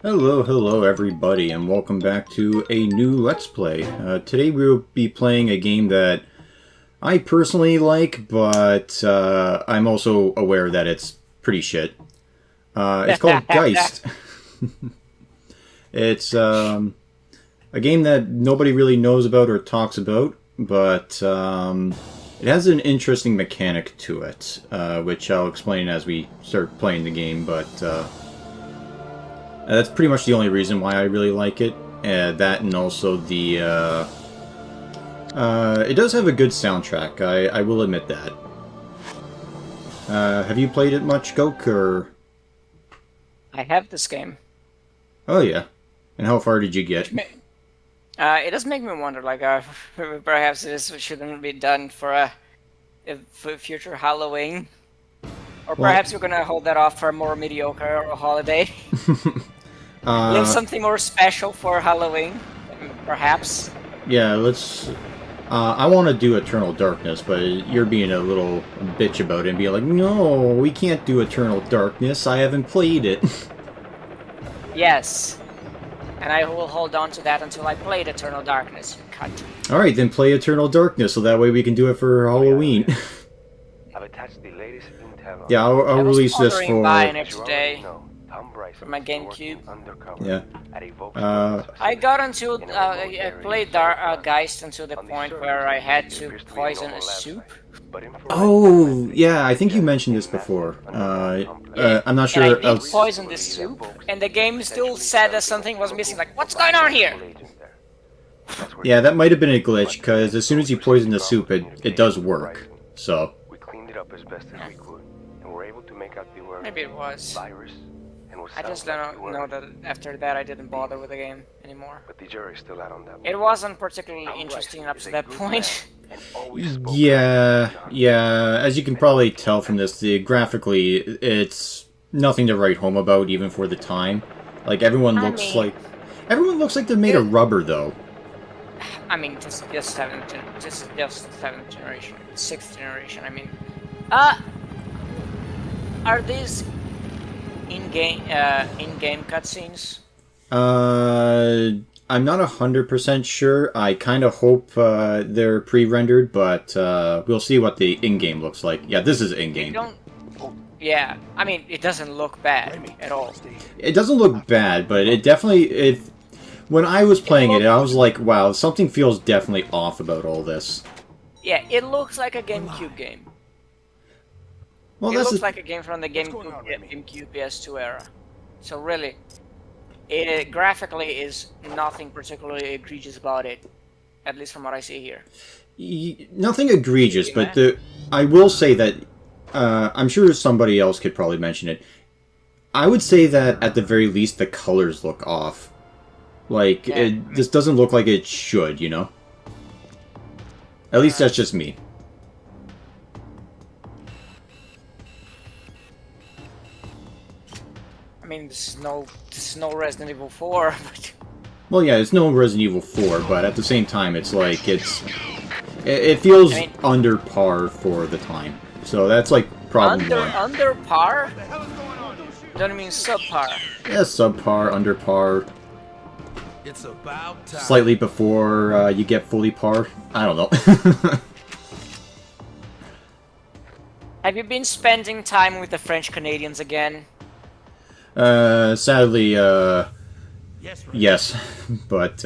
Hello everybody, and welcome back to a new Let's Play. Today we'll be playing a game that I personally like, but I'm also aware that it's pretty shit. It's called Geist. It's a game that nobody really knows about or talks about, but it has an interesting mechanic to it, which I'll explain as we start playing the game, but that's pretty much the only reason why I really like it. That and also the... it does have a good soundtrack, I will admit that. Have you played it much, Goke, or...? I have this game. Oh yeah. And how far did you get? It does make me wonder, like, perhaps this shouldn't be done for a future Halloween. Or perhaps we're gonna hold that off for a more mediocre holiday. Leave something more special for Halloween, perhaps. Yeah, let's... I want to do Eternal Darkness, but you're being a little bitch about it and being like, no, we can't do Eternal Darkness, I haven't played it. Yes. And I will hold on to that until I played Eternal Darkness, you cunt. Alright, then play Eternal Darkness, so that way we can do it for Halloween. I've attached the latest intel. Yeah, I'll release this for... buying it today for my GameCube. Yeah. I got until I played Geist until the point where I had to poison a soup. Oh, yeah, I think you mentioned this before. I'm not sure. And I did poison the soup, and the game still said that something was missing. Like, what's going on here? Yeah, that might have been a glitch, because as soon as you poison the soup, it does work. So. We cleaned it up as best as we could, and were able to make out the word Maybe it was. virus. I just don't know that after that I didn't bother with the game anymore. But the jury's still out on that. It wasn't particularly interesting up to that point. Yeah, as you can probably tell from this, graphically, it's nothing to write home about, even for the time. Like, everyone looks like they're made of rubber, though. I mean, this is just seventh generation, 6th generation, I mean. Are these in-game cutscenes? I'm not 100% sure. I kind of hope they're pre-rendered, but we'll see what the in-game looks like. Yeah, this is in-game. Yeah, I mean, it doesn't look bad at all. It doesn't look bad, but it definitely... When I was playing it, I was like, wow, something feels definitely off about all this. Yeah, it looks like a GameCube game. Well, it looks like a game from the GameCube PS2 era. So really, it graphically is nothing particularly egregious about it, at least from what I see here. Nothing egregious, but I will say that I'm sure somebody else could probably mention it. I would say that at the very least the colors look off. Like, this doesn't look like it should, you know? At least that's just me. I mean, this is no Resident Evil 4, but... Well, yeah, it's no Resident Evil 4, but at the same time, it's like, it feels under par for the time. So that's, like, problem one. Under par? Don't mean subpar. Yeah, subpar, under par. It's about time. Slightly before you get fully par. I don't know. Have you been spending time with the French Canadians again? Sadly, yes, but,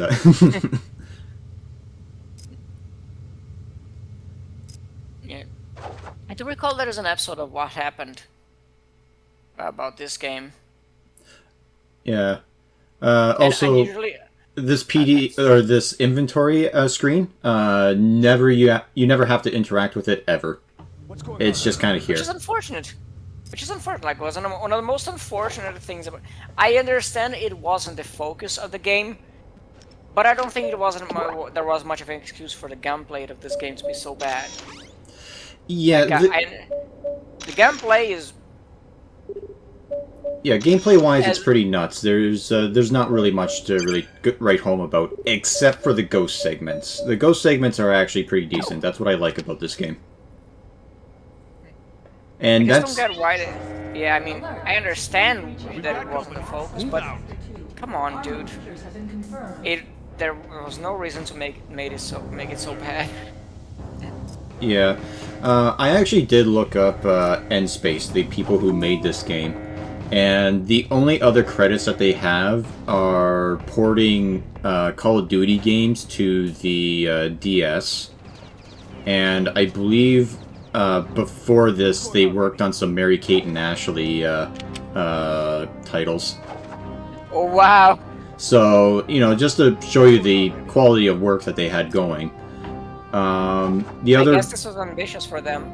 Yeah. I do recall there is an episode of What Happened about this game. Yeah. Also, this PD, or this inventory screen, you never have to interact with it, ever. It's just kind of here. Which is unfortunate. Like, was one of the most unfortunate things about... I understand it wasn't the focus of the game, but I don't think there was much of an excuse for the gunplay of this game to be so bad. Yeah, like, the gunplay is... Yeah, gameplay-wise, it's pretty nuts. There's not really much to really write home about, except for the ghost segments. The ghost segments are actually pretty decent. That's what I like about this game. And I just that's don't get why. Yeah, I mean, I understand that it wasn't the focus, but come on, dude. There was no reason to make it so bad. yeah. I actually did look up N-Space, the people who made this game, and the only other credits that they have are porting Call of Duty games to the DS, and I believe before this they worked on some Mary-Kate and Ashley titles. Oh wow! So, you know, just to show you the quality of work that they had going. The other... I guess this was ambitious for them.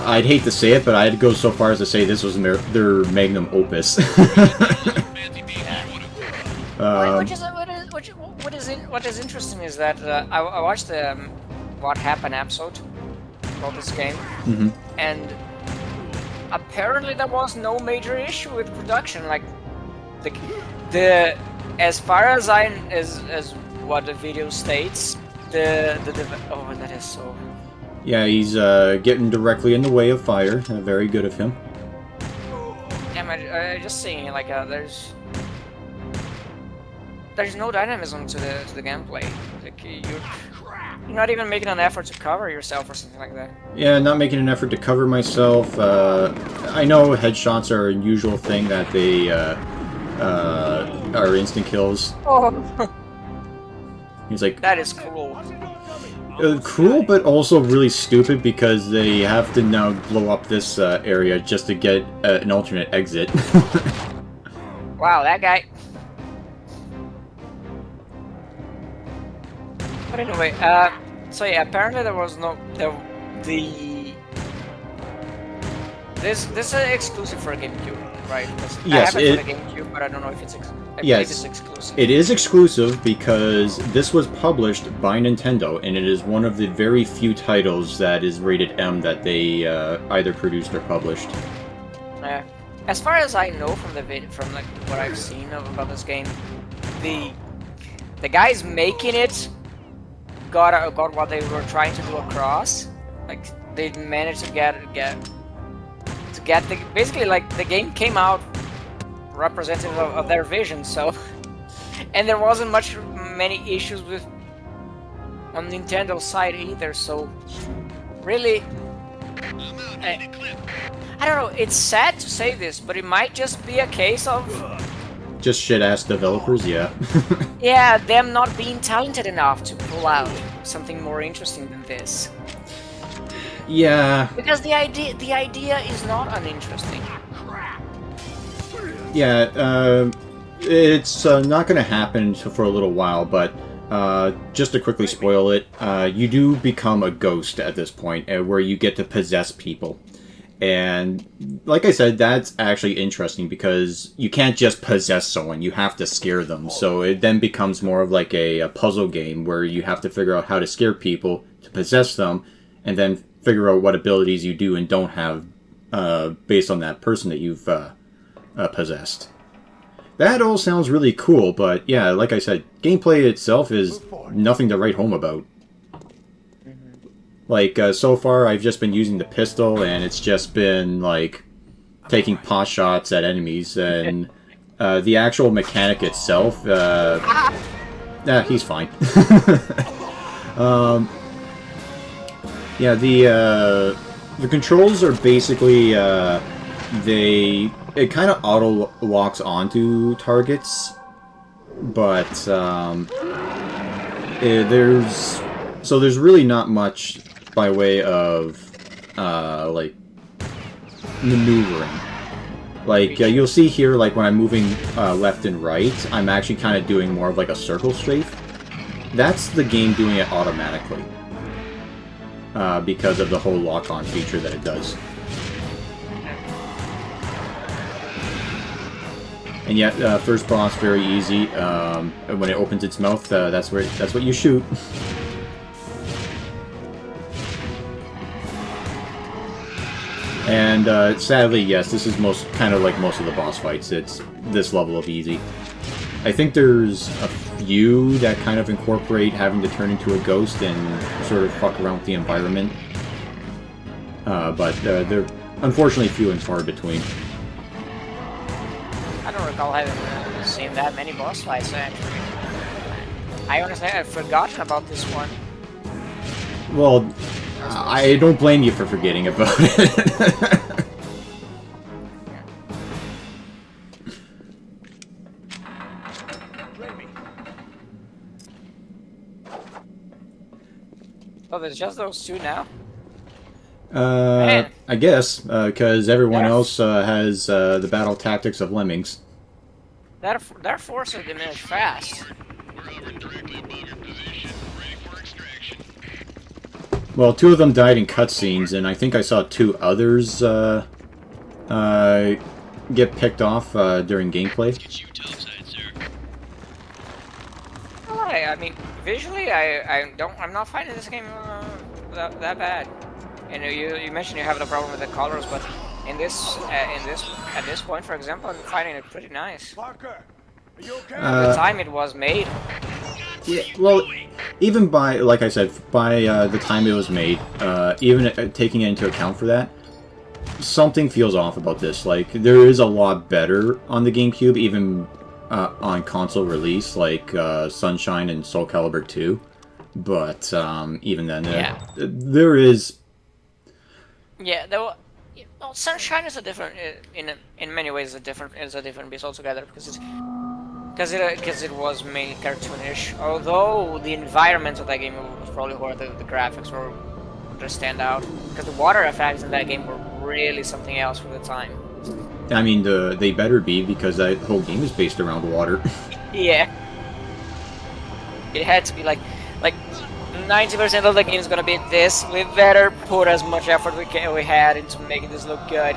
I'd hate to say it, but I'd go so far as to say this was their magnum opus. What is interesting is that I watched the What Happened episode about this game, and apparently there was no major issue with production. Like the as far as as what the video states, oh, that is so. Yeah, he's getting directly in the way of fire. Very good of him. Yeah, I just saying, like, there's no dynamism to the gameplay. Like, you're not even making an effort to cover yourself or something like that. Yeah, not making an effort to cover myself. I know headshots are a usual thing that they are instant kills. Oh, He's like, that is cruel. Cruel, but also really stupid because they have to now blow up this area just to get an alternate exit. Wow, that guy. But anyway, so yeah, apparently there was no this is exclusive for GameCube, right? Yes, I have it for the GameCube, but I don't know if it's I believe it's exclusive. It is exclusive because this was published by Nintendo, and it is one of the very few titles that is rated M that they either produced or published. As far as I know from like what I've seen about this game, the guys making it got what they were trying to do across. Like they managed to get basically, like, the game came out representative of their vision. So, and there wasn't many issues with on Nintendo's side either. So, really, I don't know. It's sad to say this, but it might just be a case of just shit-ass developers, yeah. yeah, them not being talented enough to pull out something more interesting than this. Yeah. Because the idea is not uninteresting. Yeah, it's not going to happen for a little while, but just to quickly spoil it, you do become a ghost at this point, where you get to possess people. And like I said, that's actually interesting because you can't just possess someone, you have to scare them. So it then becomes more of like a puzzle game where you have to figure out how to scare people to possess them, and then figure out what abilities you do and don't have based on that person that you've possessed. That all sounds really cool, but yeah, like I said, gameplay itself is nothing to write home about. Like, so far I've just been using the pistol, and it's just been, like, taking pot shots at enemies, and the actual mechanic itself, he's fine. Yeah, the controls are basically, it kind of auto-locks onto targets, but, there's really not much by way of, like, maneuvering. Like, you'll see here, like, when I'm moving left and right, I'm actually kind of doing more of, like, a circle strafe. That's the game doing it automatically. Because of the whole lock-on feature that it does. And yet, first boss, very easy. When it opens its mouth, that's what you shoot. And sadly, yes, this is kind of like most of the boss fights. It's this level of easy. I think there's a few that kind of incorporate having to turn into a ghost and sort of fuck around with the environment. but they're unfortunately few and far between. I don't recall having seen that many boss fights, actually. I honestly had forgotten about this one. Well, I don't blame you for forgetting about it. Oh, there's just those two now? I guess, because everyone else has the battle tactics of lemmings. Their forces diminish fast. Well, 2 of them died in cutscenes, and I think I saw 2 others get picked off during gameplay. I mean, visually, I'm not finding this game that bad. And you mentioned you have the problem with the colors, but at this point, for example, I'm finding it pretty nice. Parker, are you okay? The time it was made. Yeah, well, even by, like I said, by the time it was made, even taking into account for that, something feels off about this. Like, there is a lot better on the GameCube, even on console release, like Sunshine and Soul Calibur 2. But even then, there is... Yeah, well, Sunshine is a different, in many ways, is a different beast altogether, because it was mainly cartoonish. Although the environments of that game was probably where the graphics were just stand out, because the water effects in that game were really something else for the time. I mean, they better be, because that whole game is based around water. Yeah, it had to be like 90% of the game is gonna be this. We better put as much effort we had into making this look good.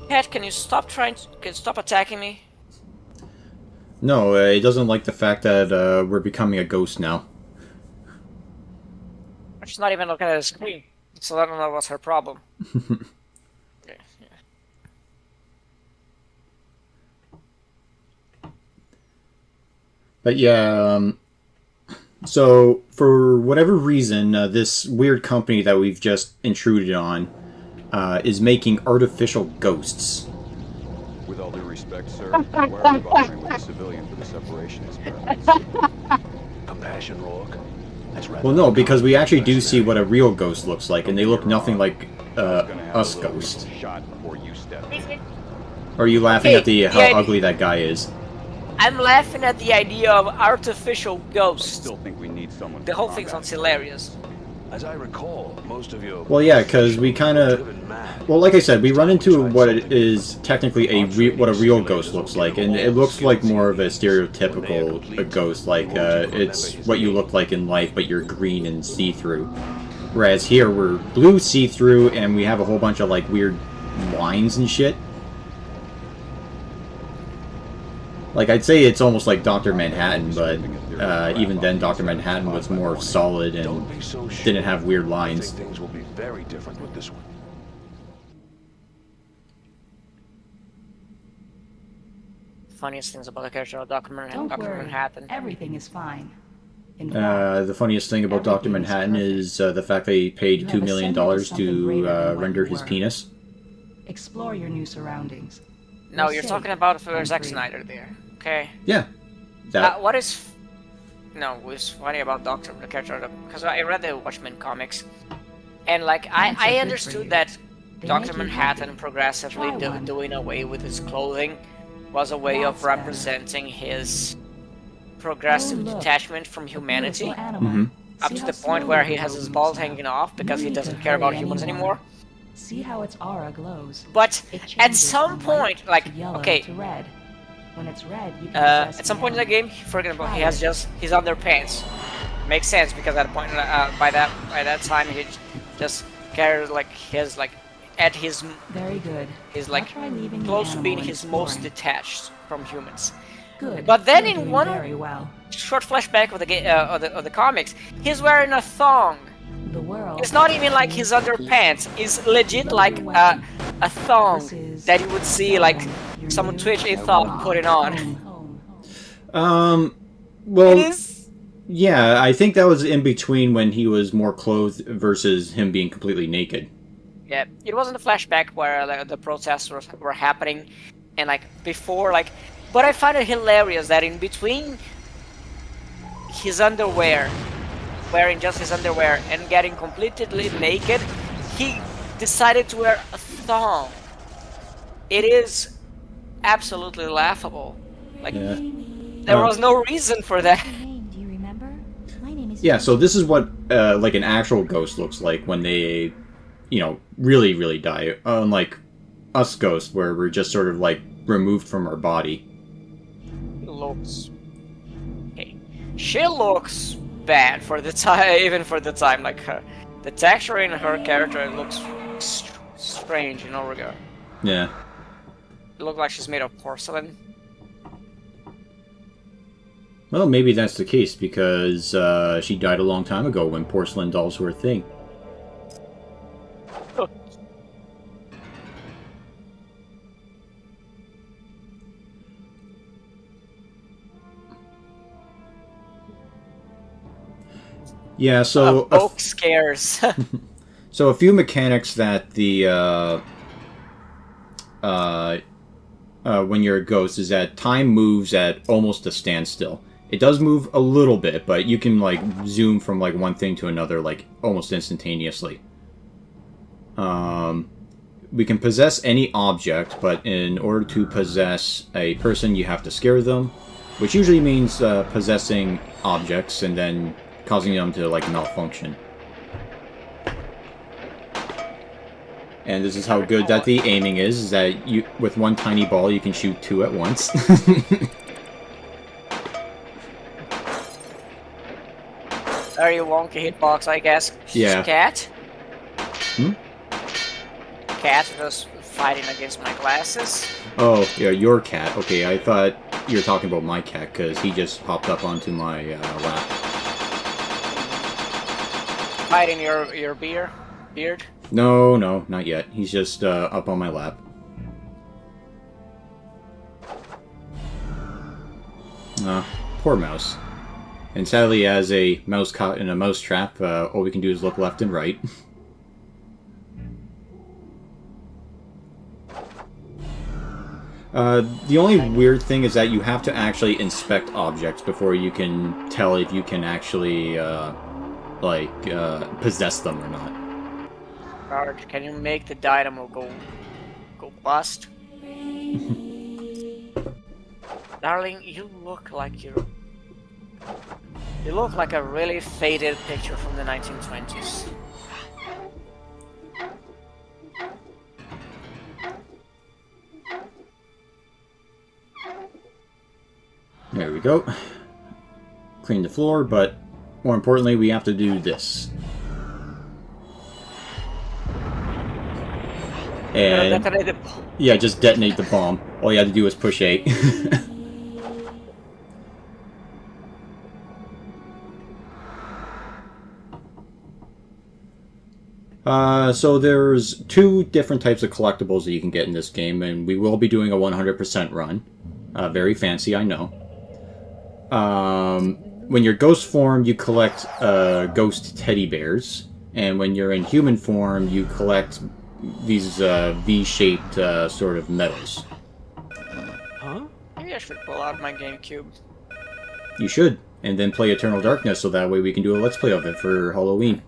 Cat, can you stop stop attacking me? No, it doesn't like the fact that we're becoming a ghost now. She's not even looking at the screen, so I don't know what's her problem. Okay, yeah. But yeah, so for whatever reason, this weird company that we've just intruded on is making artificial ghosts. With all due respect, sir, where are we bothering with a civilian for the separationist purpose? Compassion, Rourke. Well, no, because we actually do see what a real ghost looks like, and they look nothing like us ghost. Or are you laughing at how ugly that guy is? I'm laughing at the idea of artificial ghosts. Still think we need someone. The whole thing sounds hilarious. As I recall, most of your... Well, yeah, because we kind of... Well, like I said, we run into what is technically what a real ghost looks like, and it looks like more of a stereotypical ghost, like it's what you look like in life, but you're green and see-through. Whereas here, we're blue see-through, and we have a whole bunch of, like, weird lines and shit. Like, I'd say it's almost like Dr. Manhattan, but even then, Dr. Manhattan was more solid and didn't have weird lines. Things will be very different with this one. Funniest things about the character of Dr. Manhattan. Everything is fine. The funniest thing about Dr. Manhattan is the fact that he paid $2 million to render his penis. Explore your new surroundings. No, you're talking about Zack Snyder there, okay? Yeah. That. What is... No, what's funny about the character, because I read the Watchmen comics, and like, I understood that Dr. Manhattan progressively doing away with his clothing was a way of representing his progressive detachment from humanity, up to the point where he has his balls hanging off because he doesn't care about humans anymore. See how its aura glows. But at some point, like, okay, to red. When it's red, you can at some point in the game, for example, he has just his underpants. Makes sense because at a point by that time he just carries like his at his very good. He's like close to being his most detached from humans. Good. But then in one short flashback of the comics, he's wearing a thong. The world. It's not even like his underpants. It's legit like a thong that you would see like someone Twitch a thong put it on. Well, Yeah, I think that was in between when he was more clothed versus him being completely naked. Yeah, it wasn't a flashback where like, the protests were happening, and like before, like. But I find it hilarious that in between his underwear, wearing just his underwear, and getting completely naked, he decided to wear a thong. It is absolutely laughable. Like, Yeah. there was no reason for that. Your name, do you remember? My name is. Yeah, so this is what like an actual ghost looks like when they, really, really die. Unlike us ghosts, where we're just sort of like removed from our body. Looks. Okay. She looks bad for the time, even for the time. Like, the texture in her character looks strange in all regard. Yeah. It looks like she's made of porcelain. Well, maybe that's the case because she died a long time ago when porcelain dolls were a thing. Yeah, so Oak scares. so a few mechanics that the when you're a ghost is that time moves at almost a standstill. It does move a little bit, but you can like zoom from like one thing to another like almost instantaneously. We can possess any object, but in order to possess a person, you have to scare them, which usually means possessing objects and then causing them to like malfunction. And this is how good that the aiming is that you with one tiny ball you can shoot two at once. Very wonky hitbox, I guess. Yeah. Cat? Hmm? Cat was fighting against my glasses. Oh, yeah, your cat. Okay, I thought you were talking about my cat because he just hopped up onto my lap. Fighting your beard? No, not yet. He's just up on my lap. Poor mouse. And sadly, as a mouse caught in a mouse trap, all we can do is look left and right. The only weird thing is that you have to actually inspect objects before you can tell if you can actually, possess them or not. Sarge, can you make the dynamo go bust? Darling, you look like you look like a really faded picture from the 1920s. There we go. Clean the floor, but more importantly, we have to do this. And yeah, just detonate the bomb. All you had to do was push A. So there's two different types of collectibles that you can get in this game, and we will be doing a 100% run. Very fancy, I know. When you're ghost form, you collect ghost teddy bears, and when you're in human form, you collect these V-shaped sort of medals. Huh? Maybe I should pull out my GameCube. You should, and then play Eternal Darkness, so that way we can do a Let's Play of it for Halloween.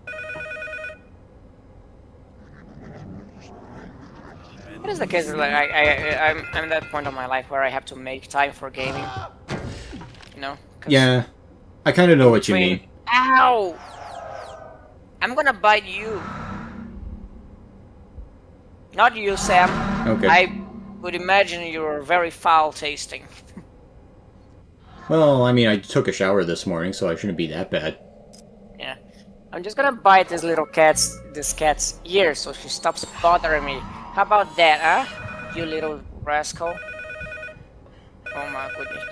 What is the case? Like I'm at that point of my life where I have to make time for gaming. You know? Yeah, I kind of know what you mean. Ow! I'm gonna bite you. Not you, Sam. Okay. I would imagine you're very foul tasting. Well, I mean, I took a shower this morning, so I shouldn't be that bad. Yeah. I'm just gonna bite this cat's ear so she stops bothering me. How about that, huh? You little rascal. Oh my goodness.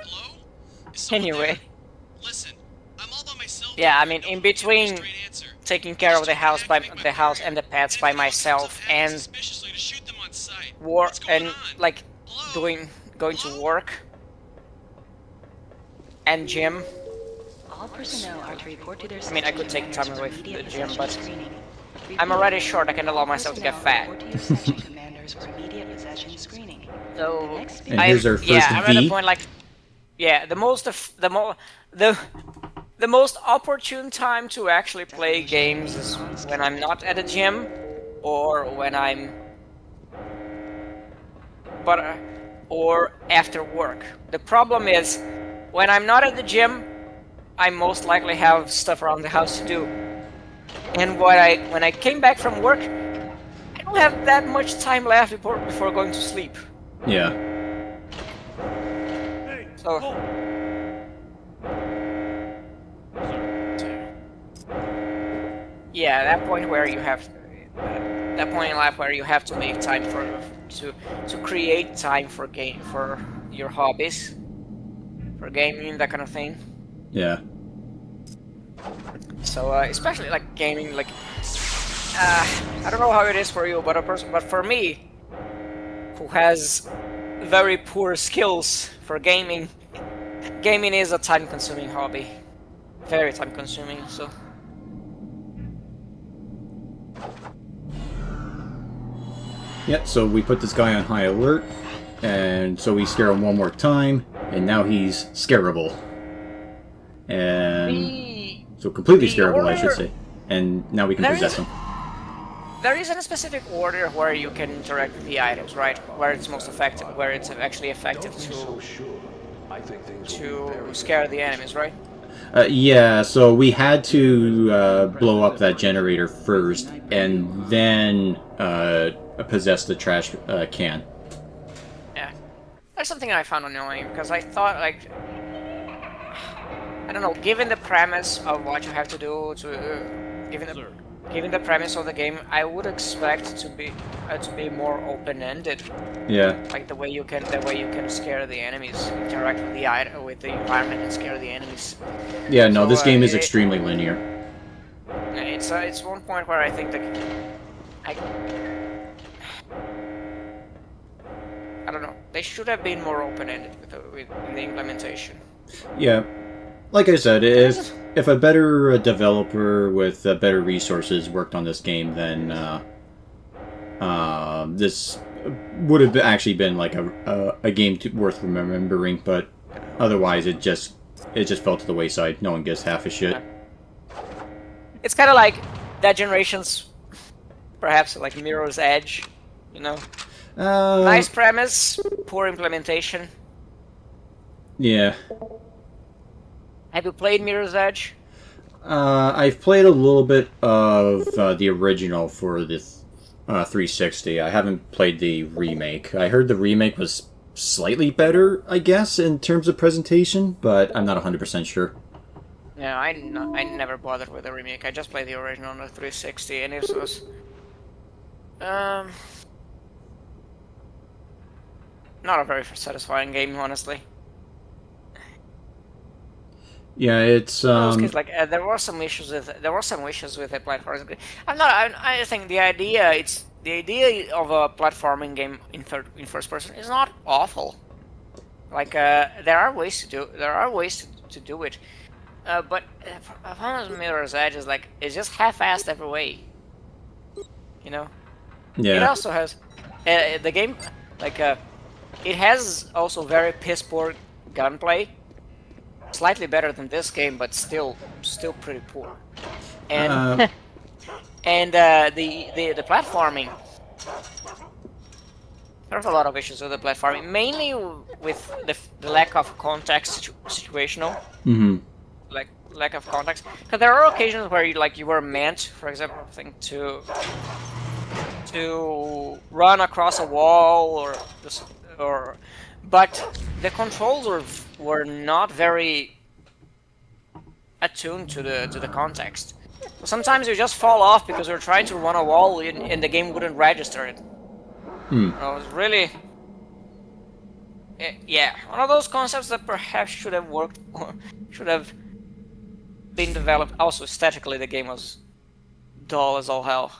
Hello? Anyway. Listen, I'm all by myself. Yeah, I mean, in between taking care of the house and the pets by myself and like going to work, and gym. All personnel are to report to their I mean, I could take time away from the immediate gym, possession but screening. I'm already short. I can allow myself to get fat. Report to your section commanders for immediate possession screening. So The next And here's our yeah, first I'm at a V. point like, yeah, the most opportune time to actually play games is when I'm not at a gym, or when I'm, or after work. The problem is, when I'm not at the gym, I most likely have stuff around the house to do. And when I came back from work, I don't have that much time left before going to sleep. Yeah. So, yeah, that point where you have, that point in life where you have to make time to create time for your hobbies, for gaming, that kind of thing. Yeah. So especially like gaming, like I don't know how it is for you, but for me, who has very poor skills for gaming, gaming is a time-consuming hobby, very time-consuming. So. Yeah, so we put this guy on high alert, and so we scare him one more time, and now he's scarable. And so completely scarable, I should say. And now we can possess him. There isn't a specific order where you can interact with the items, right? Where it's most effective, where it's actually effective to scare the enemies, right? Yeah, so we had to blow up that generator first, and then possess the trash can. Yeah, that's something I found annoying, because I thought, like, I don't know, given the premise of what you have to do given the premise of the game, I would expect to be more open-ended. Yeah. Like the way you can scare the enemies, interact with the environment and scare the enemies. Yeah, no, So, this game is extremely linear. It's one point where I think that I don't know. They should have been more open-ended with the implementation. Yeah. Like I said, if a better developer with better resources worked on this game, then this would have actually been like a game worth remembering. But otherwise, it just fell to the wayside. No one gives half a shit. It's kind of like that generation's, perhaps like Mirror's Edge, you know. Nice premise, poor implementation. Yeah. Have you played Mirror's Edge? I've played a little bit of the original for the 360. I haven't played the remake. I heard the remake was slightly better, I guess, in terms of presentation, but I'm not 100% sure. Yeah, I never bothered with the remake. I just played the original on the 360, and it was not a very satisfying game, honestly. Yeah, it's Like there were some issues with the platforming. I think the idea of a platforming game in first person is not awful. Like there are ways to do it, but I found Mirror's Edge is like it's just half-assed every way. You know. Yeah. It also has the game like it has also very piss poor gunplay. Slightly better than this game, but still pretty poor. And and the platforming. There's a lot of issues with the platforming, mainly with the lack of context situational. Mm-hmm. Like lack of context, because there are occasions where you were meant, for example, I think to run across a wall but the controls were not very attuned to the context. So sometimes you just fall off because you're trying to run a wall and the game wouldn't register it. It was really, yeah, one of those concepts that perhaps should have worked or should have been developed. Also, aesthetically, the game was dull as all hell.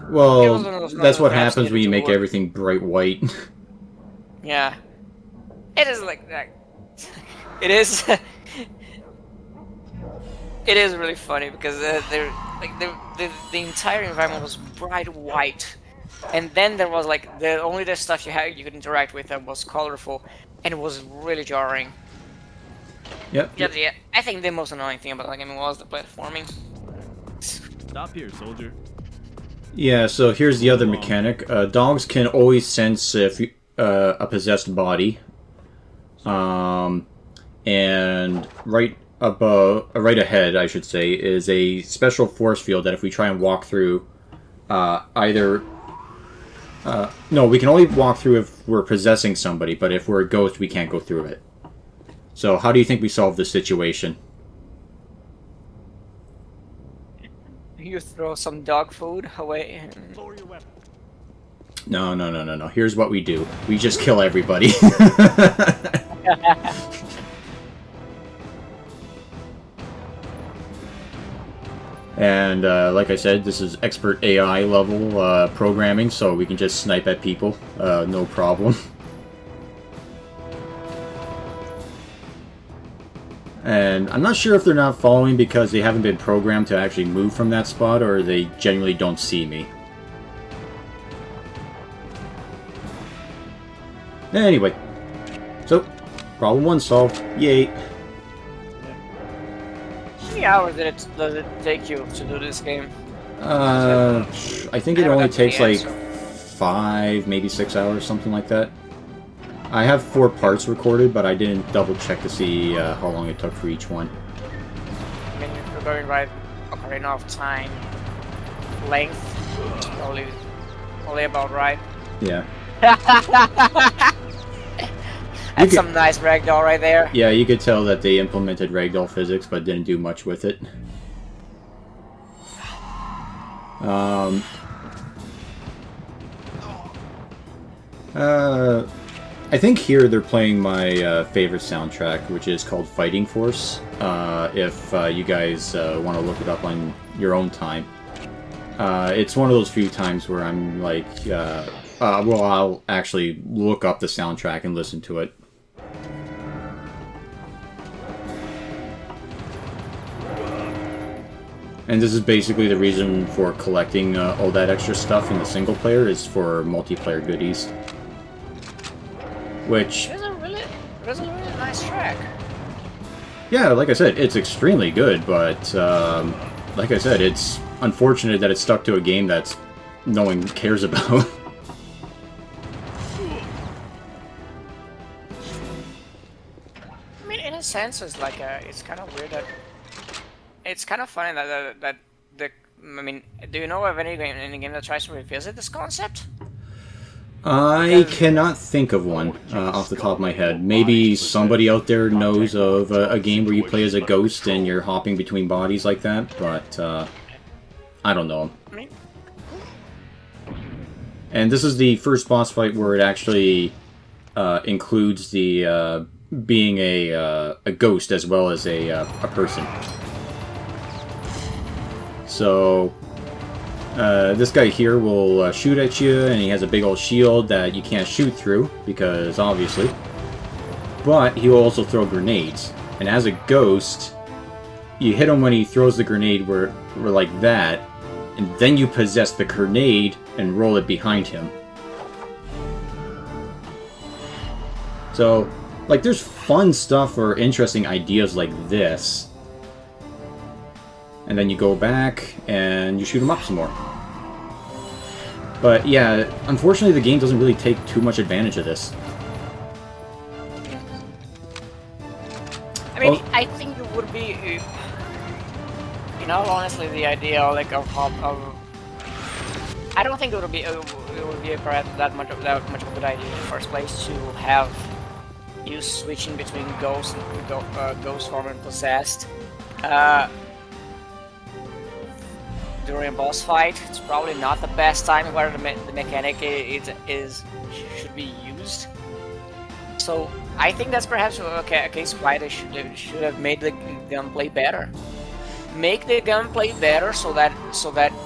Well, that's what happens when you make work. everything bright white. Yeah, it is like that. It is. It is really funny because they're like the entire environment was bright white, and then there was like only the stuff you could interact with that was colorful, and it was really jarring. Yep. Yeah. I think the most annoying thing about the game was the platforming. Stop here, soldier. Yeah, so here's the other mechanic. Dogs can always sense if a possessed body. And right ahead, I should say, is a special force field that if we try and walk through, no, we can only walk through if we're possessing somebody, but if we're a ghost, we can't go through it. So how do you think we solve this situation? You throw some dog food away. Lower your weapon. No. Here's what we do. We just kill everybody. And like I said, this is expert AI level programming, so we can just snipe at people, no problem. And I'm not sure if they're not following because they haven't been programmed to actually move from that spot, or they genuinely don't see me. Anyway, so problem 1 solved. Yay! How many hours does it take you to do this game? I think it only takes like answer. 5, maybe 6 hours, something like that. I have 4 parts recorded, but I didn't double check to see how long it took for each one. I mean, if you're going right according off time, length, it's probably about right. Yeah. That's some nice ragdoll right there. Yeah, you could tell that they implemented ragdoll physics, but didn't do much with it. I think here they're playing my favorite soundtrack, which is called Fighting Force. If you guys want to look it up on your own time. It's one of those few times where I'm like, well, I'll actually look up the soundtrack and listen to it. And this is basically the reason for collecting all that extra stuff in the single player, is for multiplayer goodies. Which... It is a really nice track. Yeah, like I said, it's extremely good, but like I said, it's unfortunate that it's stuck to a game that no one cares about. I mean, in a sense, it's like it's kind of weird that it's kind of funny that I mean, do you know of any game that tries to revisit this concept? I cannot think of one off the top of my head. Maybe somebody out there knows of a game where you play as a ghost and you're hopping between bodies like that, but I don't know. And this is the first boss fight where it actually includes the being a ghost as well as a person. So this guy here will shoot at you, and he has a big old shield that you can't shoot through, because obviously. But he will also throw grenades. And as a ghost, you hit him when he throws the grenade where like that, and then you possess the grenade and roll it behind him. So, like, there's fun stuff or interesting ideas like this. And then you go back and you shoot him up some more. But yeah, unfortunately the game doesn't really take too much advantage of this. I mean, I think it would be, in all honesty, the idea like of I don't think it would be perhaps that much of a good idea in the first place to have you switching between ghost and ghost form and possessed. During a boss fight, it's probably not the best time where the mechanic should be used. So I think that's perhaps a case why they should have made the gunplay better. Make the gunplay better so that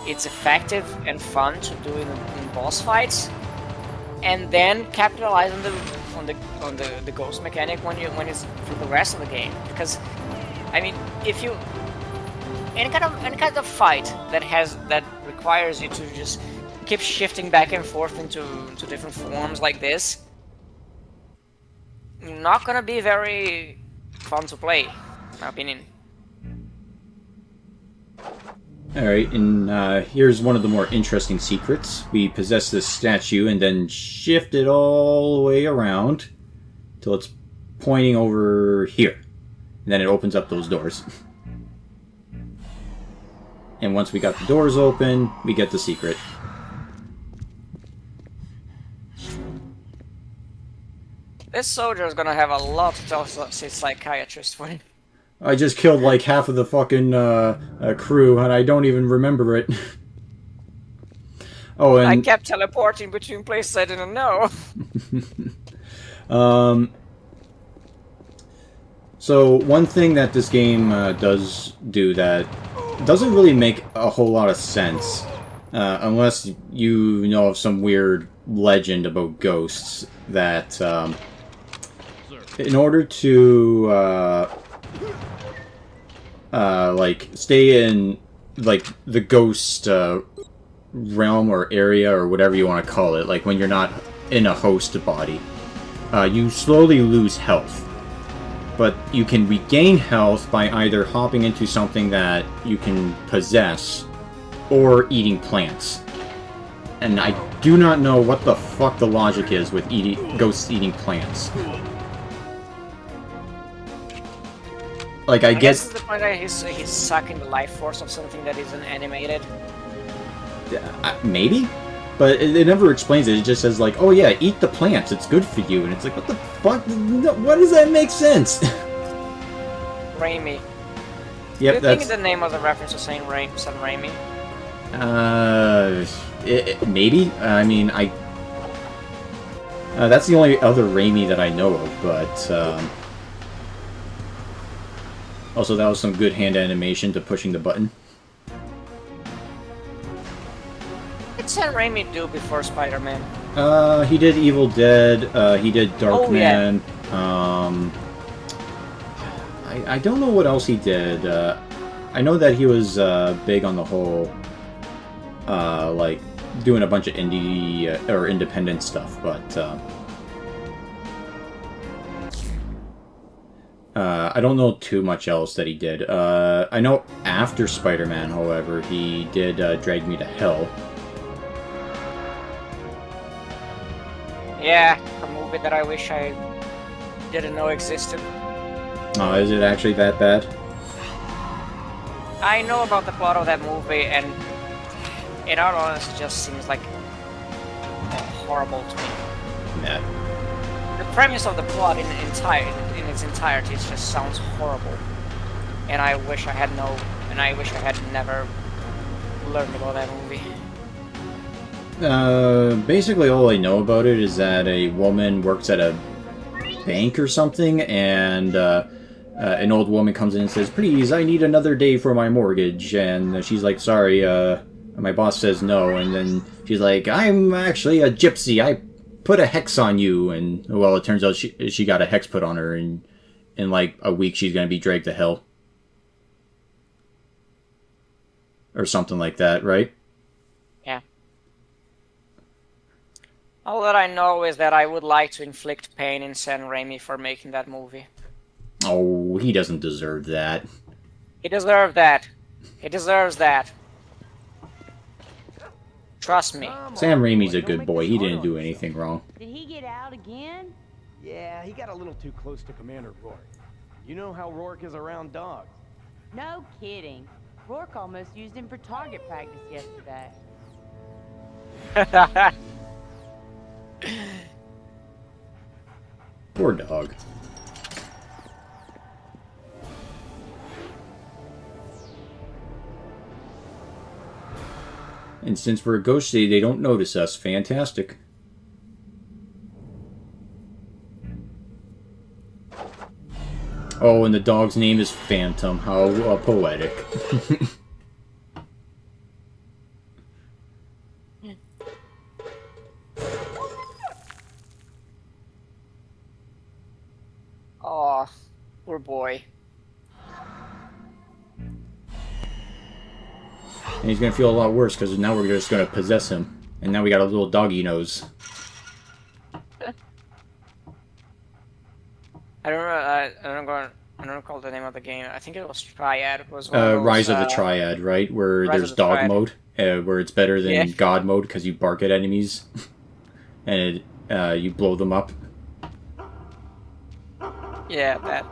it's effective and fun to do in boss fights, and then capitalize on the ghost mechanic when it's for the rest of the game. Because, I mean, if you any kind of fight that requires you to just keep shifting back and forth into different forms like this, not gonna be very fun to play, in my opinion. Alright, and here's one of the more interesting secrets. We possess this statue and then shift it all the way around till it's pointing over here. And then it opens up those doors. And once we got the doors open, we get the secret. This soldier is gonna have a lot to tell his psychiatrist when. I just killed like half of the fucking crew, and I don't even remember it. Oh, and I kept teleporting between places I didn't know. So one thing that this game does do that doesn't really make a whole lot of sense, unless you know of some weird legend about ghosts, that in order to like stay in like the ghost realm or area or whatever you want to call it, like when you're not in a host body, you slowly lose health. But you can regain health by either hopping into something that you can possess or eating plants. And I do not know what the fuck the logic is with ghosts eating plants. Like, I guess get... the point that he's sucking the life force of something that isn't animated. Maybe? But it never explains it. It just says, like, oh yeah, eat the plants, it's good for you. And it's like, what the fuck? What does that make sense? Raimi. Yep, Do you think the name of the reference is saying Sam Raimi? Maybe. I mean, that's the only other Raimi that I know of, but, also, that was some good hand animation to pushing the button. What did Sam Raimi do before Spider-Man? He did Evil Dead, he did Darkman, yeah. I don't know what else he did. I know that he was big on the whole, like, doing a bunch of indie, or independent stuff, but, I don't know too much else that he did. I know after Spider-Man, however, he did Drag Me to Hell. Yeah, a movie that I wish I didn't know existed. Oh, is it actually that bad? I know about the plot of that movie, and in all honesty, it just seems like horrible to me. Yeah. The premise of the plot in its entirety just sounds horrible, and I wish I had never learned about that movie. Basically all I know about it is that a woman works at a bank or something, and an old woman comes in and says, "Please, I need another day for my mortgage," and she's like, "Sorry, my boss says no," and then she's like, "I'm actually a gypsy, I put a hex on you," and, well, it turns out she got a hex put on her, and in like a week she's gonna be dragged to hell. Or something like that, right? Yeah. All that I know is that I would like to inflict pain in Sam Raimi for making that movie. Oh, he doesn't deserve that. He deserves that. He deserves that. Trust me. Sam Raimi's a good boy. He didn't do anything wrong. Did he get out again? Yeah, he got a little too close to Commander Rourke. You know how Rourke is around dogs. No kidding. Rourke almost used him for target practice yesterday. Poor dog. And since we're a ghost city, they don't notice us. Fantastic. Oh, and the dog's name is Phantom. How poetic. Poor boy. And he's gonna feel a lot worse because now we're just gonna possess him. And now we got a little doggy nose. I don't recall the name of the game. I think it was Triad. It was one of those, Rise of the Triad, right? Where Rise there's of the dog Triad. mode, where it's better than Yeah. God mode because you bark at enemies, and you blow them up. Yeah, that.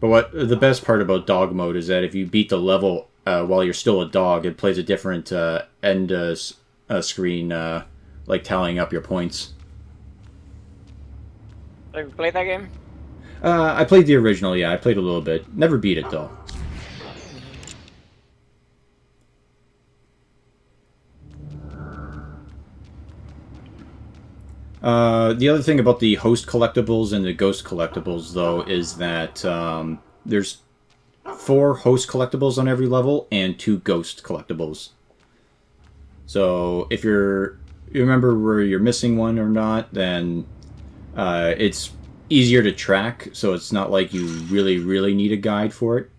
But what the best part about dog mode is that if you beat the level while you're still a dog, it plays a different end screen, like tallying up your points. Have you played that game? I played the original, yeah. I played a little bit. Never beat it, though. The other thing about the host collectibles and the ghost collectibles, though, is that there's 4 host collectibles on every level and 2 ghost collectibles. So if you remember where you're missing one or not, then it's easier to track, so it's not like you really need a guide for it.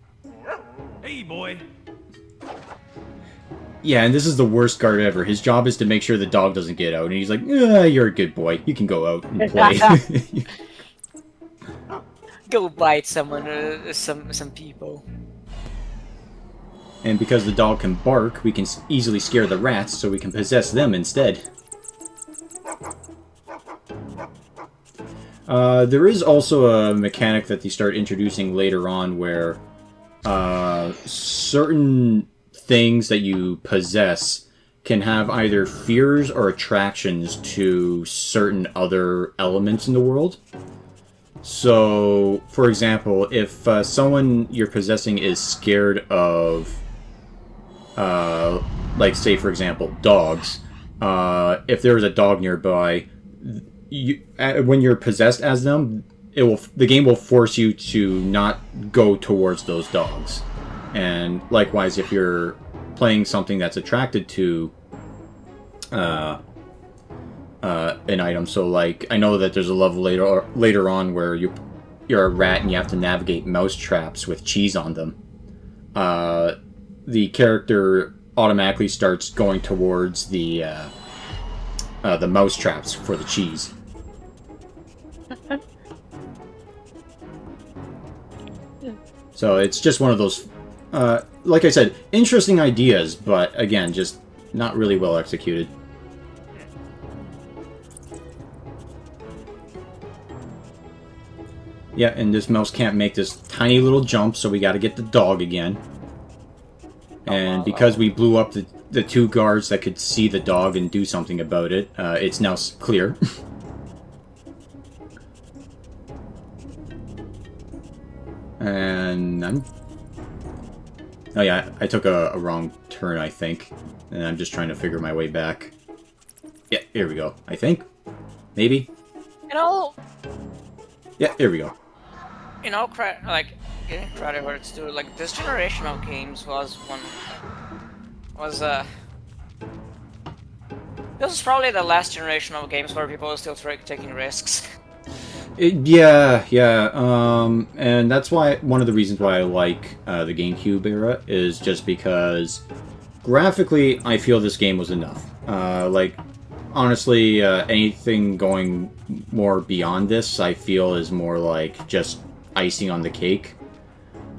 Hey, boy. Yeah, and this is the worst guard ever. His job is to make sure the dog doesn't get out, and he's like, you're a good boy. You can go out and play. Go bite someone, some people. And because the dog can bark, we can easily scare the rats, so we can possess them instead. There is also a mechanic that they start introducing later on where certain things that you possess can have either fears or attractions to certain other elements in the world. So, for example, if someone you're possessing is scared of, like, say, for example, dogs, if there was a dog nearby, when you're possessed as them, the game will force you to not go towards those dogs. And likewise, if you're playing something that's attracted to an item, so like I know that there's a level later on where you're a rat and you have to navigate mouse traps with cheese on them. The character automatically starts going towards the mouse traps for the cheese. So it's just one of those, like I said, interesting ideas, but again, just not really well executed. Yeah, and this mouse can't make this tiny little jump, so we gotta get the dog again. And because we blew up the 2 guards that could see the dog and do something about it, it's now clear. And oh yeah, I took a wrong turn, I think. And I'm just trying to figure my way back. Yeah, here we go, I think. Maybe? You know... Yeah, here we go. You know, getting credit where it's due, like, this generation of games was this was probably the last generation of games where people were still taking risks. Yeah, and that's why one of the reasons why I like the GameCube era is just because graphically I feel this game was enough. Like, honestly, anything going more beyond this I feel is more like just icing on the cake.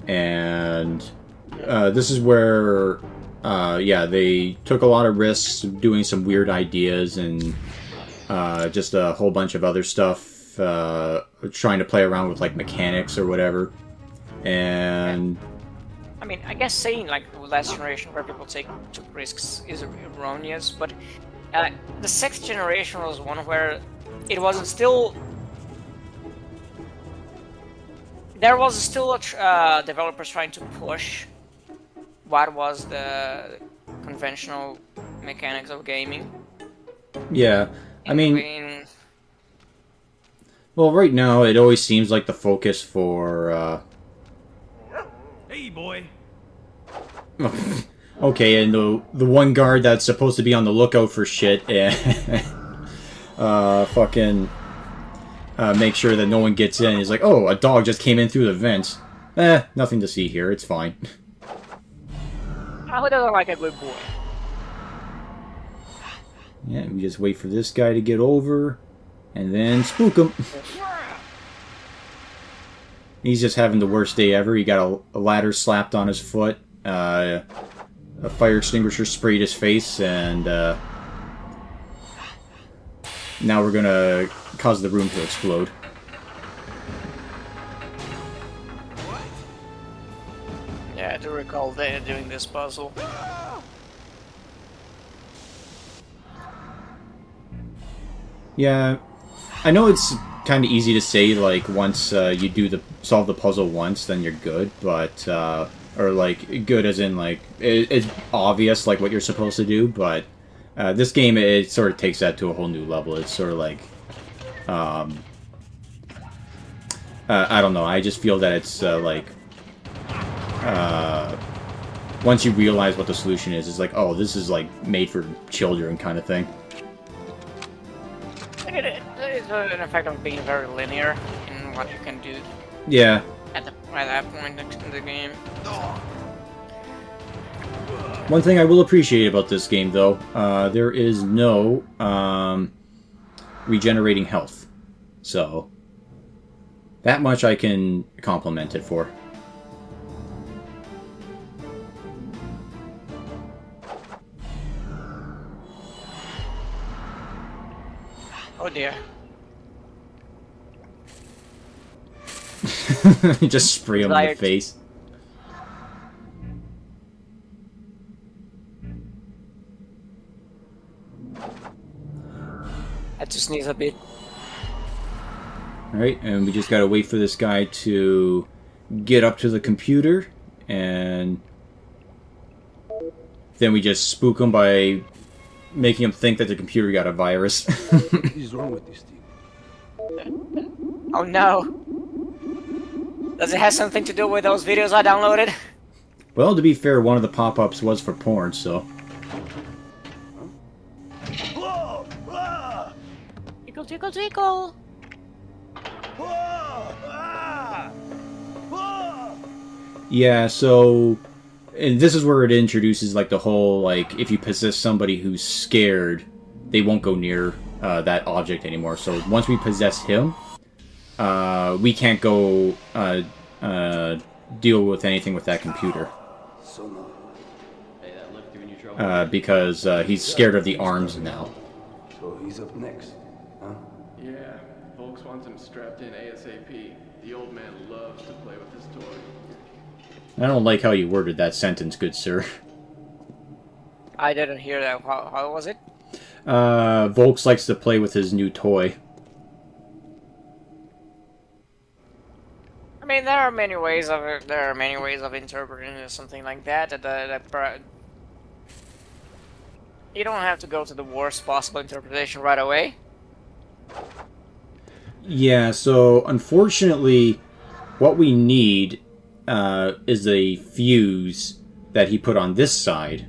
And this is where, yeah, they took a lot of risks doing some weird ideas and just a whole bunch of other stuff. Trying to play around with like mechanics or whatever, and I mean, I guess saying like the last generation where people took risks is erroneous, but the 6th generation was one where it wasn't still. There was still developers trying to push what was the conventional mechanics of gaming. Yeah, I mean. Well, right now, it always seems like the focus for, Hey, boy. Okay, and the one guard that's supposed to be on the lookout for shit, and, fucking... make sure that no one gets in. He's like, oh, a dog just came in through the vents. Nothing to see here. It's fine. Who doesn't like a good boy? Yeah, we just wait for this guy to get over, and then spook him. He's just having the worst day ever. He got a ladder slapped on his foot, a fire extinguisher sprayed his face, and now we're gonna cause the room to explode. Yeah, I do recall doing this puzzle. Yeah, I know it's kind of easy to say, like, once you do solve the puzzle once, then you're good, but, or, like, good as in, like, it's obvious, like, what you're supposed to do, but this game, it sort of takes that to a whole new level. It's sort of like, I don't know, I just feel that it's, like, once you realize what the solution is, it's like, oh, this is, like, made for children kind of thing. It's an effect of being very linear in what you can do. Yeah. At that point in the game. One thing I will appreciate about this game, though, there is no regenerating health. So, that much I can compliment it for. Oh dear. Just spray him in the face. Had to sneeze a bit. Alright, and we just gotta wait for this guy to get up to the computer, and then we just spook him by making him think that the computer got a virus. What is wrong with this thing? Oh no! Does it have something to do with those videos I downloaded? Well, to be fair, one of the pop-ups was for porn, so... Tickle, tickle, tickle! Yeah, so... And this is where it introduces, like, the whole, like, if you possess somebody who's scared, they won't go near that object anymore. So once we possess him, we can't go deal with anything with that computer. Because he's scared of the arms now. So he's up next, huh? Yeah, Volks wants him strapped in ASAP. The old man loves to play with his toy. I don't like how you worded that sentence, good sir. I didn't hear that. How was it? Volks likes to play with his new toy. I mean, there are many ways of interpreting something like that. You don't have to go to the worst possible interpretation right away. Yeah, so unfortunately, what we need is a fuse that he put on this side.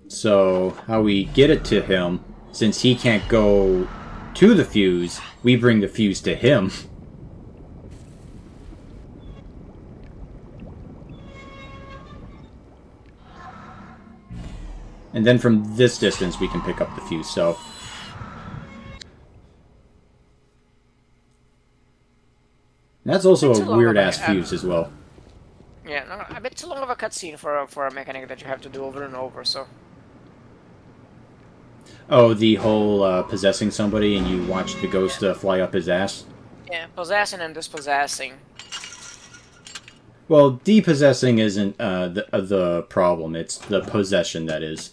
So how we get it to him, since he can't go to the fuse, we bring the fuse to him. And then from this distance we can pick up the fuse, so... That's also a weird-ass fuse as well. Yeah, no, a bit too long of a cutscene for a mechanic that you have to do over and over, so... Oh, the whole possessing somebody and you watch the ghost fly up his ass? Yeah, possessing and dispossessing. Well, depossessing isn't the problem, it's the possession that is.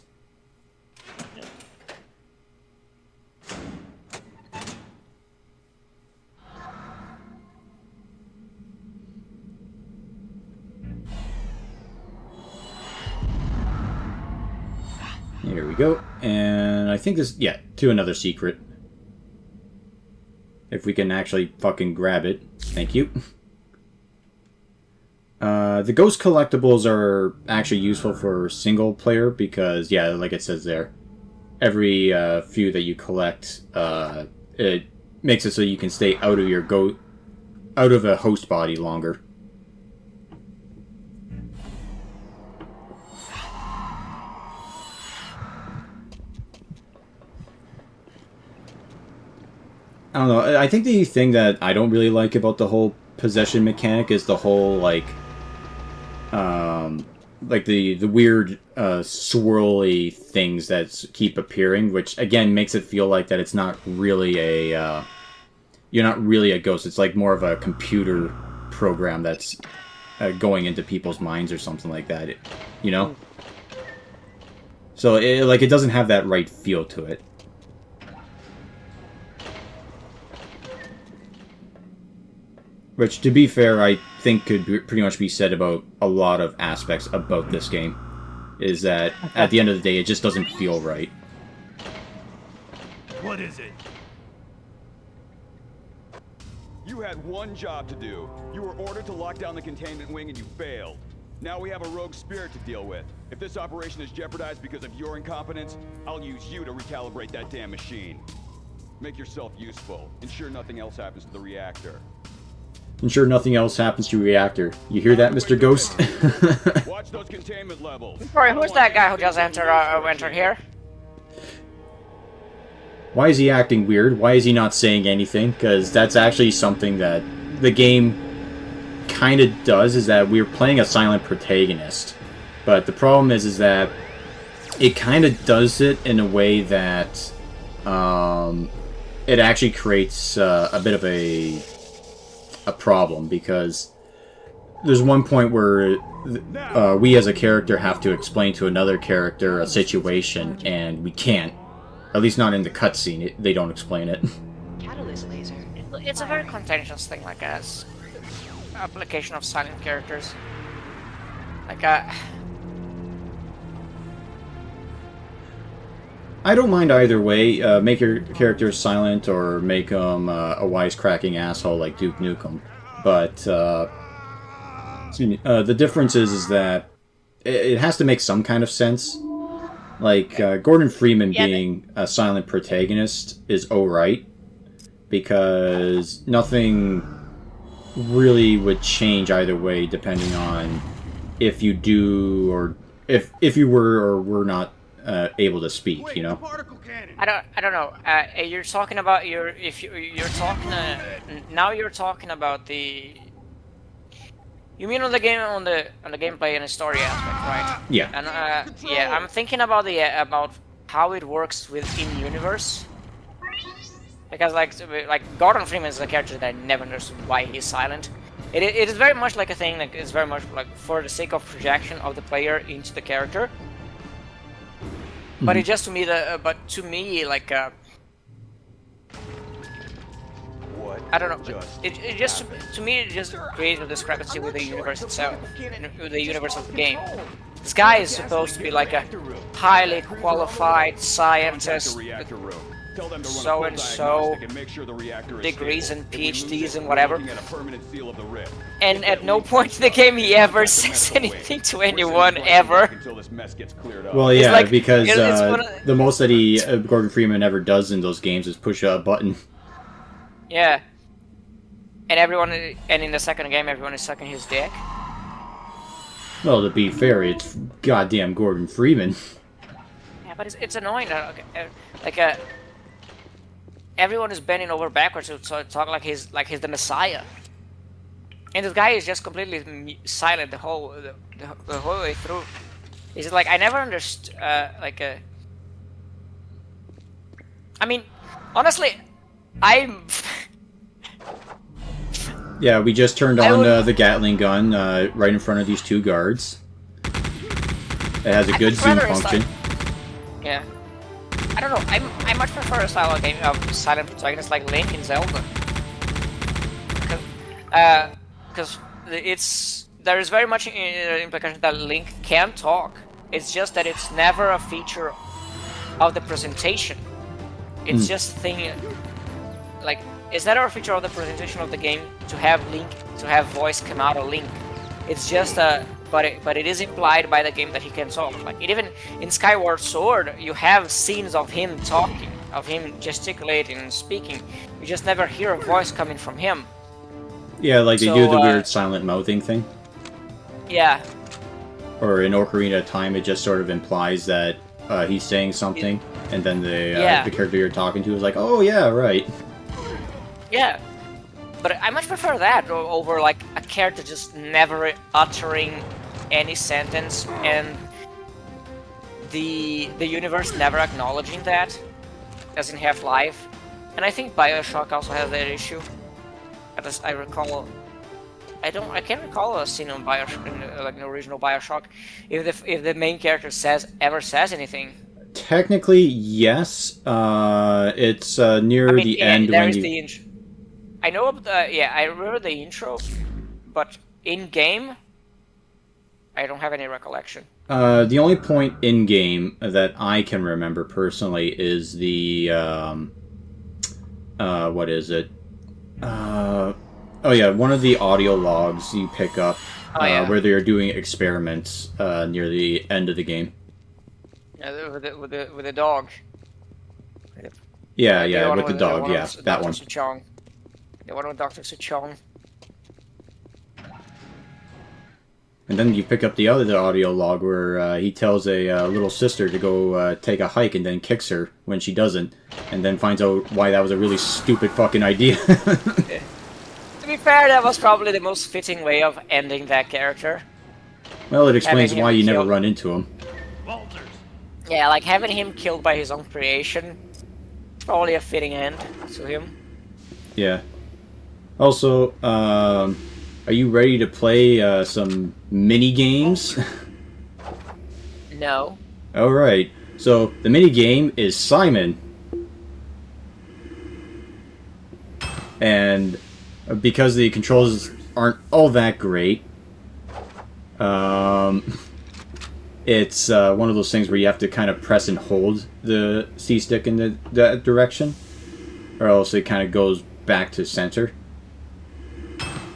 Here we go, and I think this, yeah, to another secret. If we can actually fucking grab it. Thank you. The ghost collectibles are actually useful for single player because, yeah, like it says there, every few that you collect, it makes it so you can stay out of a host body longer. I don't know. I think the thing that I don't really like about the whole possession mechanic is the whole like the weird swirly things that keep appearing, which again makes it feel like that it's not really a you're not really a ghost. It's like more of a computer program that's going into people's minds or something like that. You know. So it doesn't have that right feel to it. Which, to be fair, I think could pretty much be said about a lot of aspects about this game. Is that, at the end of the day, it just doesn't feel right. What is it? You had one job to do. You were ordered to lock down the containment wing and you failed. Now we have a rogue spirit to deal with. If this operation is jeopardized because of your incompetence, I'll use you to recalibrate that damn machine. Make yourself useful. Ensure nothing else happens to the reactor. Ensure nothing else happens to your reactor. You hear that, Mr. Ghost? Watch those containment levels. Sorry, who's that guy who just entered here? Why is he acting weird? Why is he not saying anything? Because that's actually something that the game kind of does, is that we're playing a silent protagonist. But the problem is that it kind of does it in a way that it actually creates a bit of a problem, because there's one point where we as a character have to explain to another character a situation, and we can't. At least not in the cutscene. They don't explain it. Catalyst laser. It's a very contentious thing, like as application of silent characters. Like I don't mind either way. Make your character silent or make him a wisecracking asshole like Duke Nukem. But the difference is that it has to make some kind of sense. Like Gordon Freeman being a silent protagonist is alright, because nothing really would change either way depending on if you do or if you were or were not able to speak, you know. I don't know. You're talking about you're talking about the. You mean on the gameplay and the story aspect, right? Yeah. And yeah, I'm thinking about about how it works within universe. Because like Gordon Freeman is a character that I never understood why he's silent. It is very much like a thing that is very much like for the sake of projection of the player into the character. But it just to me like I don't know. It just to me it just creates a discrepancy with the universe itself, with the universe of the game. This guy is supposed to be like a highly qualified scientist, so and so degrees and PhDs and whatever. And at no point in the game he ever says anything to anyone ever. Well, yeah, like, because the most that Gordon Freeman ever does in those games is push a button. Yeah. And in the second game, everyone is sucking his dick. Well, to be fair, it's goddamn Gordon Freeman. Yeah, but it's annoying. Everyone is bending over backwards to talk like he's the Messiah, and this guy is just completely silent the whole way through. It's like I never understood. I mean, honestly, I'm. Yeah, we just turned on the Gatling gun right in front of these two guards. It has a good zoom function. Yeah. I don't know, I much prefer a style of game of silent protagonists like Link in Zelda. Because there is very much implication that Link can talk. It's just that it's never a feature of the presentation. It's just a thing, like, it's never a feature of the presentation of the game to have voice come out of Link. It's just but it is implied by the game that he can talk. Like even in Skyward Sword, you have scenes of him talking. of him gesticulating and speaking. You just never hear a voice coming from him. Yeah, like they So, do the weird silent mouthing thing. Yeah. Or in Ocarina of Time, it just sort of implies that he's saying something, and then the character you're talking to is like, oh yeah, right. Yeah. But I much prefer that over like a character just never uttering any sentence and the universe never acknowledging that, as in Half-Life. And I think BioShock also has that issue. I recall, I can't recall a scene on BioShock, like an original BioShock, if the main character ever says anything. Technically, yes. It's near the end there when is you. the intro. I know of I remember the intro, but in game, I don't have any recollection. The only point in game that I can remember personally is the what is it? Oh yeah, one of the audio logs you pick up where they are doing experiments near the end of the game. Yeah, with the dog. Yeah, with the dog. Yeah, that one. Suchong. The one with Dr. Suchong. And then you pick up the other audio log where he tells a little sister to go take a hike and then kicks her when she doesn't, and then finds out why that was a really stupid fucking idea. To be fair, that was probably the most fitting way of ending that character. Well, it explains why you never run into him. Yeah, like having him killed by his own creation, probably a fitting end to him. Yeah. Also, are you ready to play some mini games? No. Alright, so the mini game is Simon. And because the controls aren't all that great, it's one of those things where you have to kind of press and hold the C-stick in that direction, or else it kind of goes back to center.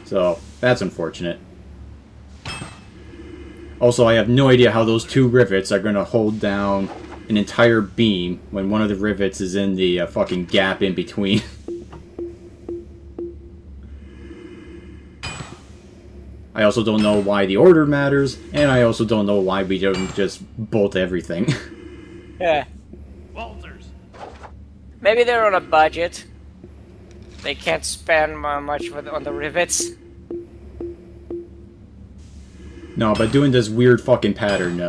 So, that's unfortunate. Also, I have no idea how those two rivets are going to hold down an entire beam when one of the rivets is in the fucking gap in between. I also don't know why the order matters, and I also don't know why we don't just bolt everything. Yeah. Maybe they're on a budget. They can't spend much on the rivets. No, but doing this weird fucking pattern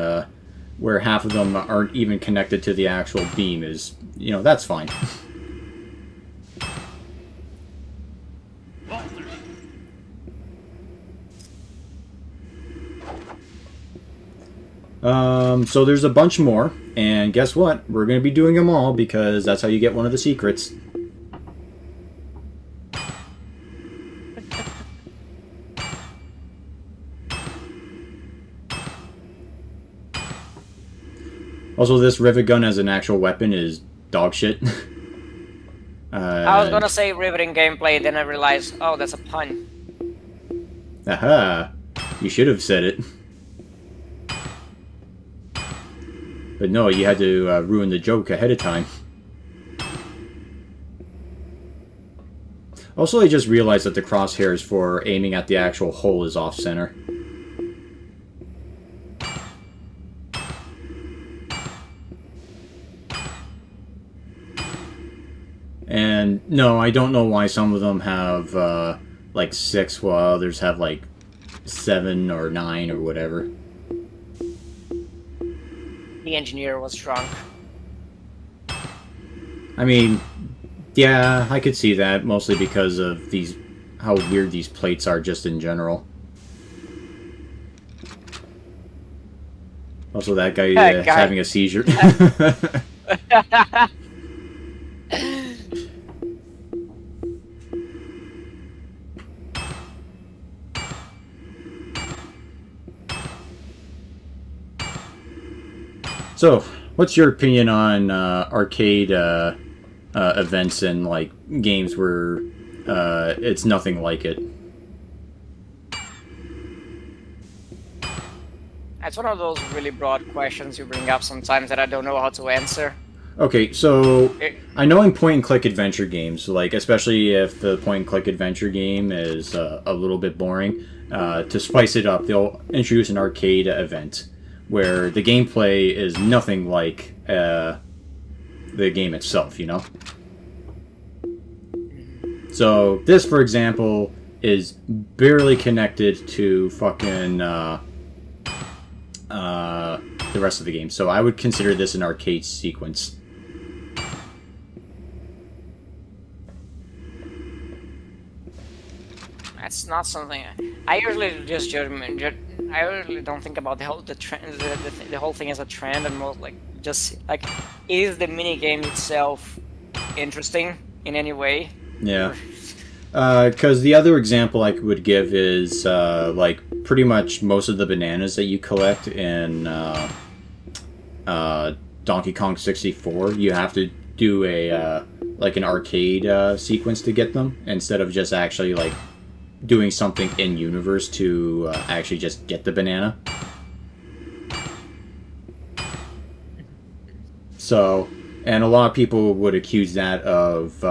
where half of them aren't even connected to the actual beam is, you know, that's fine. So there's a bunch more, and guess what? We're going to be doing them all because that's how you get one of the secrets. Also, this rivet gun as an actual weapon is dog shit. I was gonna say riveting gameplay, then I realized, oh, that's a pun. Aha! You should have said it. But no, you had to ruin the joke ahead of time. Also, I just realized that the crosshairs for aiming at the actual hole is off-center. And no, I don't know why some of them have like 6 while others have like 7 or 9 or whatever. The engineer was drunk. I mean, yeah, I could see that, mostly because of how weird these plates are just in general. Also, that guy is having a seizure. So, what's your opinion on arcade events and like games where it's nothing like it? That's one of those really broad questions you bring up sometimes that I don't know how to answer. Okay, so I know in point-and-click adventure games, like especially if the point-and-click adventure game is a little bit boring, to spice it up, they'll introduce an arcade event where the gameplay is nothing like the game itself, you know? So this, for example, is barely connected to fucking the rest of the game. So I would consider this an arcade sequence. That's not something I usually just I usually don't think about the whole the whole thing as a trend, and more like just like, is the mini game itself interesting in any way? Yeah. Because the other example I would give is like pretty much most of the bananas that you collect in Donkey Kong 64, you have to do a like an arcade sequence to get them, instead of just actually like doing something in universe to actually just get the banana. So, and a lot of people would accuse that of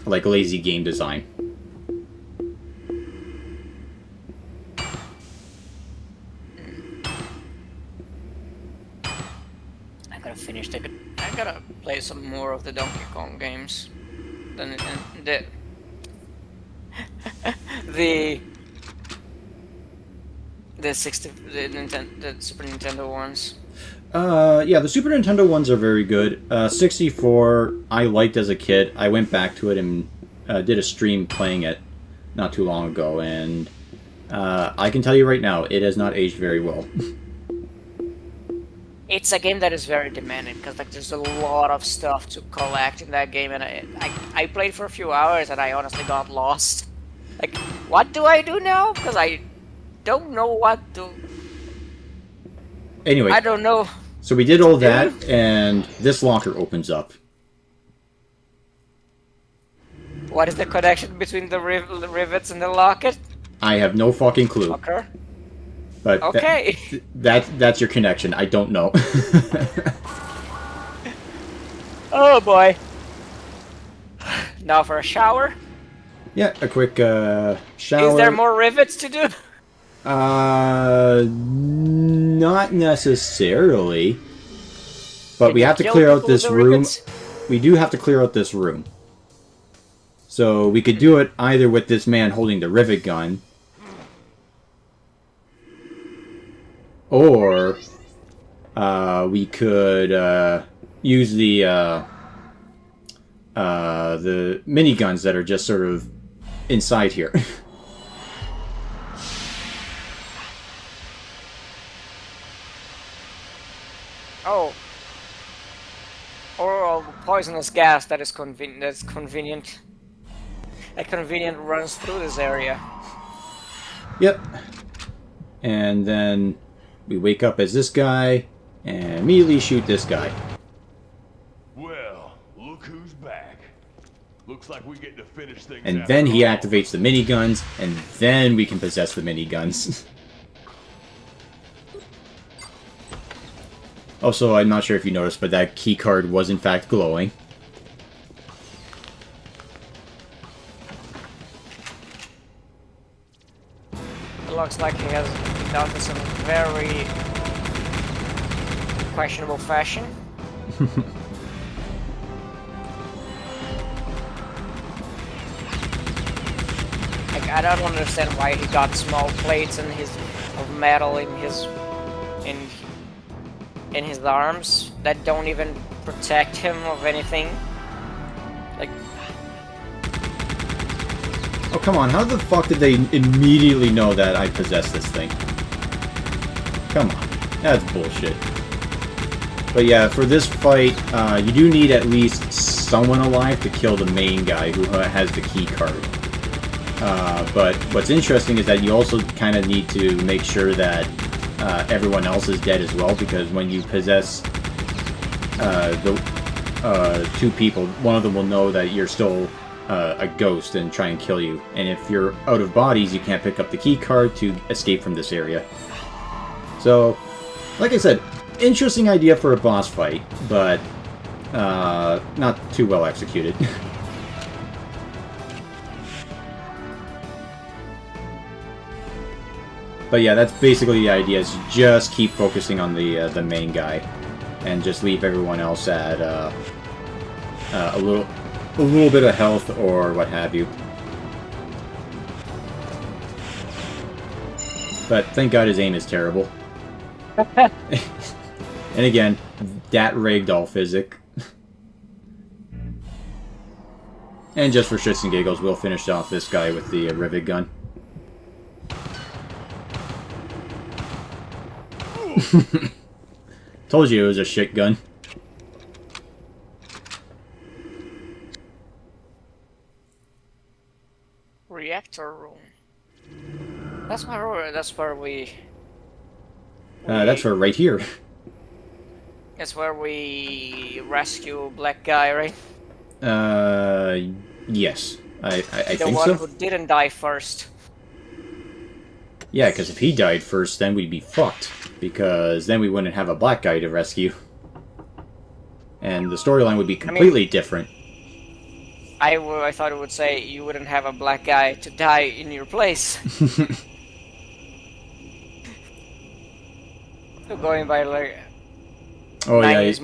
like lazy game design. I gotta finish I gotta play some more of the Donkey Kong games. The Super Nintendo ones. Yeah, the Super Nintendo ones are very good. 64, I liked as a kid. I went back to it and did a stream playing it not too long ago, and I can tell you right now, it has not aged very well. It's a game that is very demanding, because like there's a lot of stuff to collect in that game, and I played for a few hours and I honestly got lost. Like, what do I do now? Because I don't know what to... Anyway, I don't know. So we did all that, and this locker opens up. What is the connection between the rivets and the locket? I have no fucking clue. Okay. But okay. That's your connection. I don't know. Oh boy. Now for a shower. Yeah, a quick shower. Is there more rivets to do? Not necessarily. But we have to clear out this room. We do have to clear out this room. So we could do it either with this man holding the rivet gun, or we could use the miniguns that are just sort of inside here. Oh. Or a poisonous gas that is convenient. A convenient runs through this area. Yep. And then we wake up as this guy and immediately shoot this guy. Well, look who's back. Looks like we get to finish things. And then he activates the miniguns, and then we can possess the miniguns. Also, I'm not sure if you noticed, but that key card was in fact glowing. It looks like he has done this in a very questionable fashion. Like, I don't understand why he got small plates and of metal in his arms that don't even protect him of anything. Like, oh, come on, how the fuck did they immediately know that I possess this thing? Come on, that's bullshit. But yeah, for this fight, you do need at least someone alive to kill the main guy who has the key card. But what's interesting is that you also kind of need to make sure that everyone else is dead as well, because when you possess the two people, one of them will know that you're still a ghost and try and kill you. And if you're out of bodies, you can't pick up the key card to escape from this area. So, like I said, interesting idea for a boss fight, but Not too well executed. But yeah, that's basically the idea, is just keep focusing on the main guy, and just leave everyone else at a little bit of health or what have you. But thank God his aim is terrible. And again, that ragdoll physic. And just for shits and giggles, we'll finish off this guy with the rivet gun. Told you it was a shit gun. Reactor room. That's where we That's for right here. That's where we rescue Black Guy, right? Yes. I think so. The one who didn't die first. Yeah, because if he died first, then we'd be fucked. Because then we wouldn't have a black guy to rescue. And the storyline would be completely different. I thought it would say you wouldn't have a black guy to die in your place. So going by like 90s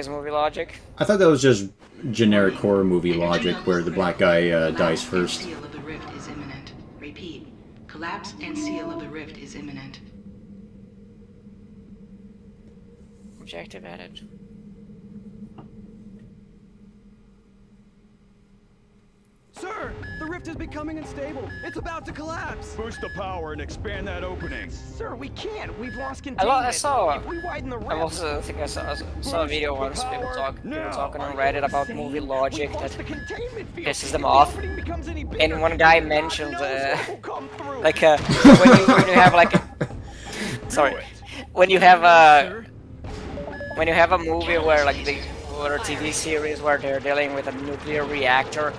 movie logic. I thought that was just generic horror movie logic, where the black guy dies first. Seal of the rift is imminent. Repeat. Collapse and seal of the rift is imminent. Objective added. Sir, the rift is becoming unstable. It's about to collapse. Boost the power and expand that opening. Sir, we can't. We've lost containment. I saw. If we widen the rift, I also think I saw a video once people talking on Reddit about movie logic that pisses them off, and one guy mentioned like when you have like when you have a movie where like or a TV series where they're dealing with a nuclear reactor,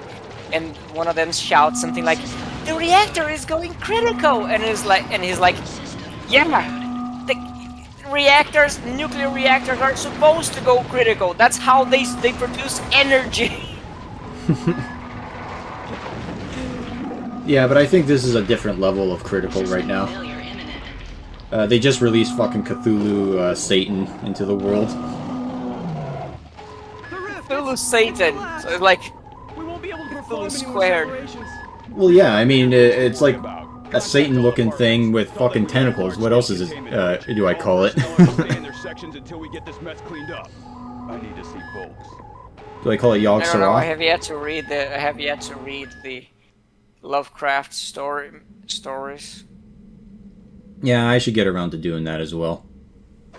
and one of them shouts something like, "The reactor is going critical," and he's like, yeah, the nuclear reactors are supposed to go critical. That's how they produce energy. Yeah, but I think this is a different level of critical right now. They just released fucking Cthulhu Satan into the world. Cthulhu Satan, so it's like Cthulhu squared. Well, yeah, I mean, it's like a Satan-looking thing with fucking tentacles. What else is it, do I call it? Until we get this mess cleaned up. I need to see folks. Do I call it Yogg I don't know. I Sothoth? have yet to read the Lovecraft stories. Yeah, I should get around to doing that as well.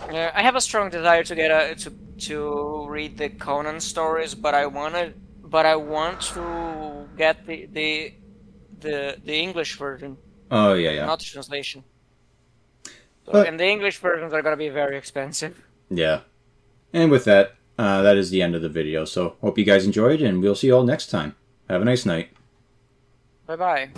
I have a strong desire to get to read the Conan stories, but I want to get the English version. Oh yeah. Not the translation. So, and the English versions are gonna be very expensive. Yeah. And with that, that is the end of the video. So hope you guys enjoyed, and we'll see you all next time. Have a nice night. Bye bye.